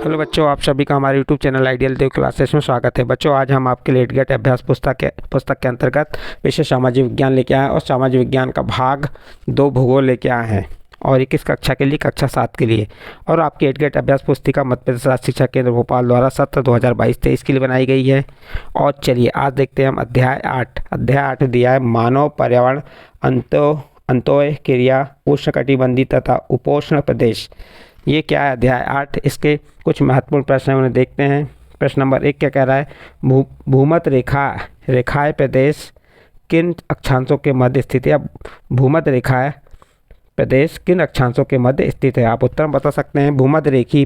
Hello बच्चों, आप सभी का हमारे यूट्यूब चैनल आइडियल देव क्लासेस में स्वागत है। बच्चों, आज हम आपके लिए गेट अभ्यास पुस्तक के अंतर्गत विषय सामाजिक विज्ञान लेके आए और सामाजिक विज्ञान का भाग 2 भूगोल लेके आए हैं और 21 कक्षा के लिए, कक्षा 7 के लिए। और आपकी एडगेट अभ्यास पुस्तिका मध्य प्रदेश राज्य शिक्षा केंद्र भोपाल द्वारा सत्र 2022-23 के लिए बनाई गई है। और चलिए आज देखते हैं हम अध्याय 8 दिया है मानव पर्यावरण अंत्योदय क्रिया उष्णकटिबंधीय तथा उपोष्ण प्रदेश। ये क्या है अध्याय 8, इसके कुछ महत्वपूर्ण प्रश्न हैं, उन्हें देखते हैं। प्रश्न नंबर 1 क्या कह रहा है, भूमध्य रेखाएं प्रदेश किन अक्षांशों के मध्य स्थित है। भूमध्य रेखाएं प्रदेश किन अक्षांशों के मध्य स्थित है, आप उत्तर बता सकते हैं। भूमध्य रेखीय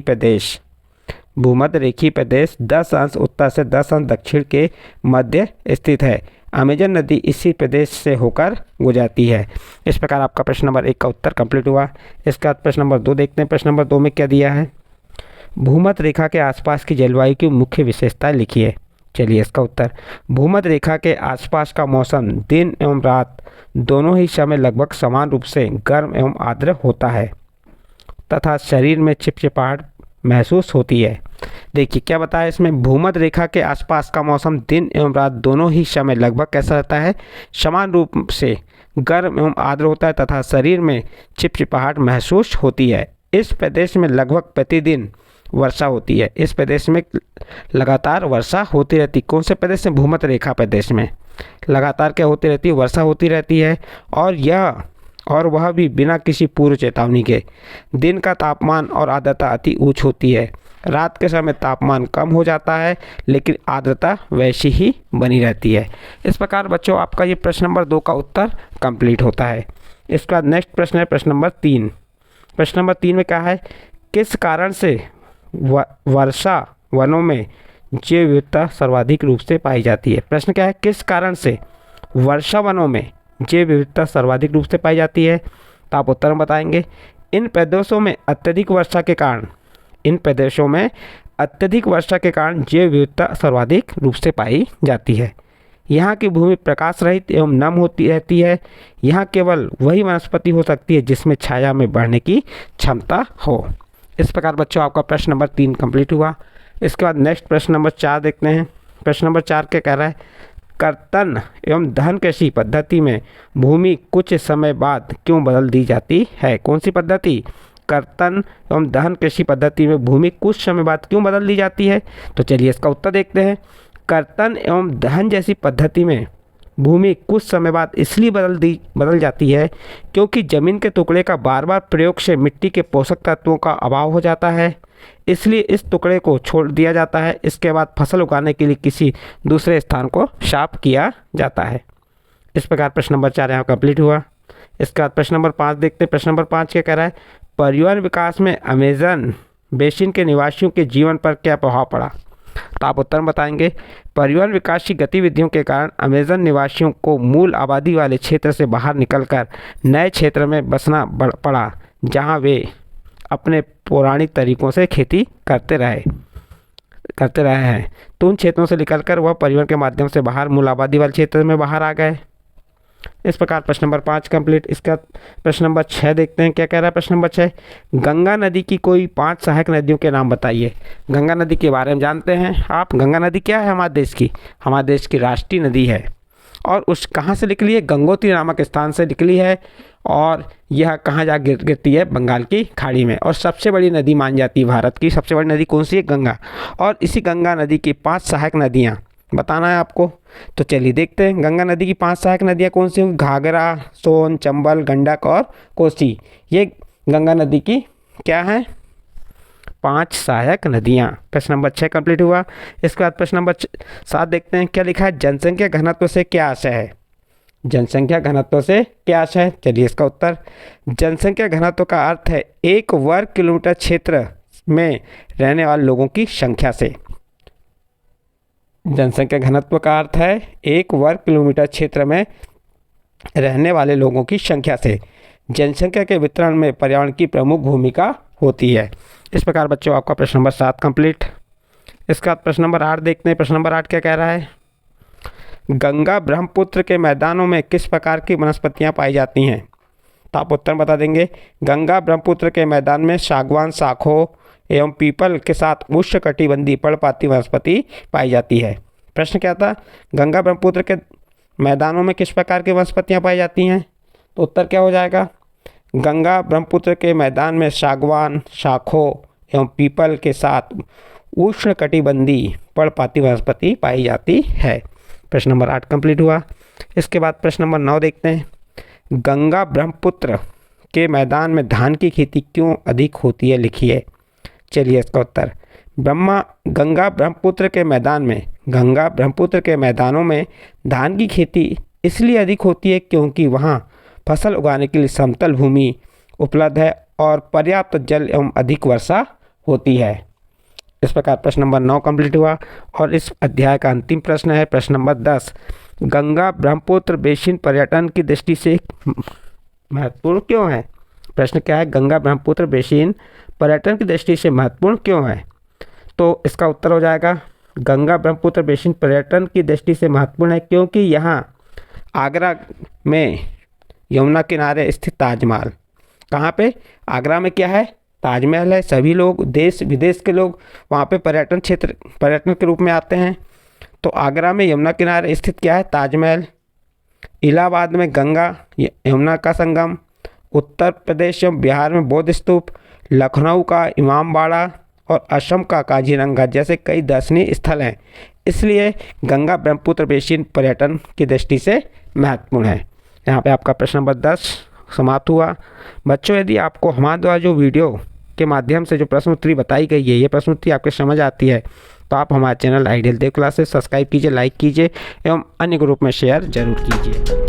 प्रदेश 10 अंश उत्तर से 10 अंश दक्षिण के मध्य स्थित है। अमेजन नदी इसी प्रदेश से होकर गुजरती है। इस प्रकार आपका प्रश्न नंबर 1 का उत्तर कंप्लीट हुआ। इसके बाद प्रश्न नंबर 2 देखते हैं। प्रश्न नंबर 2 में क्या दिया है, भूमध्य रेखा के आसपास की जलवायु की मुख्य विशेषताएं लिखिए। चलिए इसका उत्तर, भूमध्य रेखा के आसपास का मौसम दिन एवं रात दोनों ही समय लगभग समान रूप से गर्म एवं आर्द्र होता है तथा शरीर में चिपचिपाहट महसूस होती है। देखिए क्या बताया इसमें, भूमध्य रेखा के आसपास का मौसम दिन एवं रात दोनों ही समय लगभग कैसा रहता है, समान रूप से गर्म एवं आर्द्र होता है तथा शरीर में चिपचिपाहट महसूस होती है। इस प्रदेश में लगभग प्रतिदिन वर्षा होती है। इस प्रदेश में लगातार वर्षा होती रहती। कौन से प्रदेश में, भूमध्य रेखा प्रदेश में लगातार क्या होती रहती है, वर्षा होती रहती है। और वह भी बिना किसी पूर्व चेतावनी के। दिन का तापमान और आर्द्रता अति उच्च होती है। रात के समय तापमान कम हो जाता है लेकिन आर्द्रता वैसी ही बनी रहती है। इस प्रकार बच्चों आपका ये प्रश्न नंबर 2 का उत्तर कंप्लीट होता है। इसके बाद नेक्स्ट प्रश्न है प्रश्न नंबर 3। प्रश्न नंबर 3 में क्या है, किस कारण से वर्षा वनों में जैव विविधता सर्वाधिक रूप से पाई जाती है। प्रश्न क्या है, किस कारण से वर्षा वनों में जैव विविधता सर्वाधिक रूप से पाई जाती है, तो आप उत्तर बताएंगे। इन प्रदेशों में अत्यधिक वर्षा के कारण जैव विविधता सर्वाधिक रूप से पाई जाती है। यहाँ की भूमि प्रकाश रहित एवं नम होती रहती है। यहाँ केवल वही वनस्पति हो सकती है जिसमें छाया में बढ़ने की क्षमता हो। इस प्रकार बच्चों आपका प्रश्न नंबर 3 कंप्लीट हुआ। इसके बाद नेक्स्ट प्रश्न नंबर 4 देखते हैं। प्रश्न नंबर 4 क्या कह रहा है, कर्तन एवं दहन कृषि पद्धति में भूमि कुछ समय बाद क्यों बदल दी जाती है। कौन सी पद्धति, कर्तन एवं दहन कृषि पद्धति में भूमि कुछ समय बाद क्यों बदल दी जाती है। तो चलिए इसका उत्तर देखते हैं। कर्तन एवं दहन जैसी पद्धति में भूमि कुछ समय बाद इसलिए बदल जाती है क्योंकि जमीन के टुकड़े का बार बार प्रयोग से मिट्टी के पोषक तत्वों का अभाव हो जाता है, इसलिए इस टुकड़े को छोड़ दिया जाता है। इसके बाद फसल उगाने के लिए किसी दूसरे स्थान को साफ किया जाता है। इस प्रकार प्रश्न नंबर 4 यहाँ कंप्लीट हुआ। इसके बाद प्रश्न नंबर 5 देखते हैं। प्रश्न नंबर 5 क्या कह रहा है, परिवहन विकास में अमेजन बेसिन के निवासियों के जीवन पर क्या प्रभाव पड़ा। तो आप उत्तर बताएंगे। परिवहन विकास की गतिविधियों के कारण अमेजन निवासियों को मूल आबादी वाले क्षेत्र से बाहर निकलकर नए क्षेत्र में बसना पड़ा, जहां वे अपने पौराणिक तरीकों से खेती करते रहे हैं। तो उन क्षेत्रों से निकलकर वह परिवहन के माध्यम से बाहर मूल आबादी वाले क्षेत्र में बाहर आ गए। इस प्रकार प्रश्न नंबर 5 कंप्लीट। इसका प्रश्न नंबर 6 देखते हैं। क्या कह रहा है प्रश्न नंबर 6, गंगा नदी की कोई 5 सहायक नदियों के नाम बताइए। गंगा नदी के बारे में जानते हैं आप। गंगा नदी क्या है, हमारे देश की राष्ट्रीय नदी है और उस कहाँ से निकली है, गंगोत्री नामक स्थान से निकली है। और यह कहाँ जा गिरती है, बंगाल की खाड़ी में। और सबसे बड़ी नदी मानी जाती है, भारत की सबसे बड़ी नदी कौन सी है, गंगा। और इसी गंगा नदी की 5 सहायक नदियाँ बताना है आपको। तो चलिए देखते हैं गंगा नदी की 5 सहायक नदियाँ कौन सी होंगी। घाघरा, सोन, चंबल, गंडक और कोसी। ये गंगा नदी की क्या है, 5 सहायक नदियाँ। प्रश्न नंबर 6 कंप्लीट हुआ। इसके बाद प्रश्न नंबर 7 देखते हैं। क्या लिखा है, जनसंख्या घनत्व से क्या आशय है। जनसंख्या घनत्व से क्या आशय है, चलिए इसका उत्तर, जनसंख्या घनत्व का अर्थ है 1 वर्ग किलोमीटर क्षेत्र में रहने वाले लोगों की संख्या से। जनसंख्या घनत्व का अर्थ है 1 वर्ग किलोमीटर क्षेत्र में रहने वाले लोगों की संख्या से। जनसंख्या के वितरण में पर्यावरण की प्रमुख भूमिका होती है। इस प्रकार बच्चों आपका प्रश्न नंबर 7 कंप्लीट। इसके बाद प्रश्न नंबर 8 देखते हैं। प्रश्न नंबर 8 क्या कह रहा है, गंगा ब्रह्मपुत्र के मैदानों में किस प्रकार की वनस्पतियां पाई जाती हैं। तो आप उत्तर बता देंगे। गंगा ब्रह्मपुत्र के मैदान में सागवान, शाखों एवं पीपल के साथ उष्णकटिबंधीय पर्णपाती वनस्पति पाई जाती है। प्रश्न क्या था, गंगा ब्रह्मपुत्र के मैदानों में किस प्रकार की वनस्पतियाँ पाई जाती हैं? तो उत्तर क्या हो जाएगा, गंगा ब्रह्मपुत्र के मैदान में सागवान, शाखों एवं पीपल के साथ उष्णकटिबंधीय पर्णपाती वनस्पति पाई जाती है। प्रश्न नंबर 8 कंप्लीट हुआ। इसके बाद प्रश्न नंबर 9 देखते हैं, गंगा ब्रह्मपुत्र के मैदान में धान की खेती क्यों अधिक होती है, लिखिए। चलिए इसका उत्तर, गंगा ब्रह्मपुत्र के मैदानों में धान की खेती इसलिए अधिक होती है क्योंकि वहाँ फसल उगाने के लिए समतल भूमि उपलब्ध है और पर्याप्त जल एवं अधिक वर्षा होती है। इस प्रकार प्रश्न नंबर 9 कंप्लीट हुआ। और इस अध्याय का अंतिम प्रश्न है प्रश्न नंबर 10, गंगा ब्रह्मपुत्र बेसिन पर्यटन की दृष्टि से महत्वपूर्ण क्यों है? प्रश्न क्या है, गंगा ब्रह्मपुत्र बेसिन पर्यटन की दृष्टि से महत्वपूर्ण क्यों है? तो इसका उत्तर हो जाएगा, गंगा ब्रह्मपुत्र बेसिन पर्यटन की दृष्टि से महत्वपूर्ण है क्योंकि यहाँ आगरा में यमुना किनारे स्थित ताजमहल, कहाँ पे, आगरा में क्या है, ताजमहल है। सभी लोग देश विदेश के लोग वहाँ पे पर्यटन के रूप में आते हैं। तो आगरा में यमुना किनारे स्थित क्या है, ताजमहल। इलाहाबाद में गंगा यमुना का संगम, उत्तर प्रदेश एवं बिहार में बौद्ध स्तूप, लखनऊ का इमामबाड़ा और असम का काजीरंगा जैसे कई दर्शनीय स्थल हैं। इसलिए गंगा ब्रह्मपुत्र बेसिन पर्यटन की दृष्टि से महत्वपूर्ण है। यहाँ पे आपका प्रश्न नंबर 10 समाप्त हुआ। बच्चों, यदि आपको हमारे द्वारा जो वीडियो के माध्यम से जो प्रश्न उत्तरी बताई गई है, ये प्रश्न उत्तरी आपके समझ आती है, तो आप हमारे चैनल आइडियल देव क्लासेस सब्सक्राइब कीजिए, लाइक कीजिए एवं अन्य ग्रुप में शेयर जरूर कीजिए।